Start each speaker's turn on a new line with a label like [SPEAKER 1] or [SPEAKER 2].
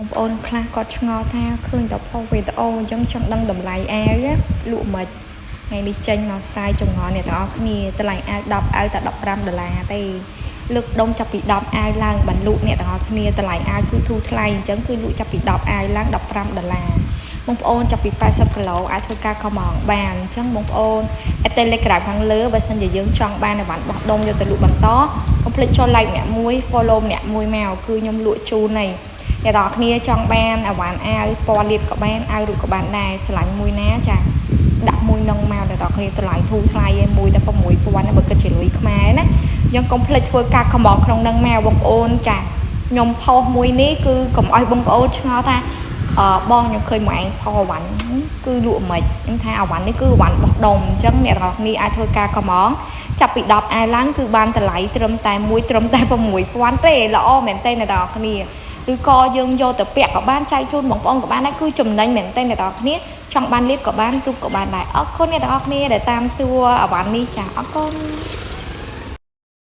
[SPEAKER 1] បងប្អូនខ្លះគាត់ឆ្ងល់ថាឃើញតែផុសវីដេអូអញ្ចឹងចង់ដឹងតម្លៃអាវលក់មិនថ្ងៃនេះចេញមកស្រាយចម្ងល់អ្នកទាំងអស់គ្នាតម្លៃអាវ10អាវតែ$15ទេលើកដុំចាប់ពី10អាវឡើងបានលក់អ្នកទាំងអស់គ្នាតម្លៃអាវគឺធូរថ្លៃអញ្ចឹងគឺលក់ចាប់ពី10អាវឡើង$15បងប្អូនចាប់ពី80គីឡូអាចធ្វើការខំមកបានអញ្ចឹងបងប្អូន Telegram ខាងលើបើសិនជាយើងចង់បានអីវ៉ាន់បោះដុំយកទៅលក់បន្តកុំភ្លេចចុច like អ្នកមួយ follow អ្នកមួយមកគឺខ្ញុំលក់ជូននេះអ្នកទាំងអស់គ្នាចង់បានអីវ៉ាន់អាវពណ៌លាបក៏បានអាវរូបក៏បានដែរឆ្លាញ់មួយណាចាដាក់មួយនឹងមកអ្នកទាំងអស់គ្នាតម្លៃធូរថ្លៃឯមួយតែ$6000បើគិតជាលុយខ្មែរណាយើងកុំភ្លេចធ្វើការខំមកក្នុងនឹងមកបងប្អូនចាខ្ញុំផុសមួយនេះគឺកុំឲ្យបងប្អូនឆ្ងល់ថាបងខ្ញុំឃើញមួយឯងផុសអវ៉ាន់គឺលក់មិនខ្ញុំថាអវ៉ាន់នេះគឺអវ៉ាន់បោះដុំអញ្ចឹងអ្នកទាំងអស់គ្នាអាចធ្វើការខំមកចាប់ពី10អាវឡើងគឺបានតម្លៃត្រឹមតែ$6000ទេល្អមែនទេអ្នកទាំងអស់គ្នាឬក៏យើងយកទៅពាក់ក៏បានចែកជូនបងប្អូនក៏បានដែរគឺចំណេញមែនទេអ្នកទាំងអស់គ្នាចង់បានលៀបក៏បានរូបក៏បានដែរអរគុណអ្នកទាំងអស់គ្នាដែលតាមសួរអវ៉ាន់នេះចាអរគុណ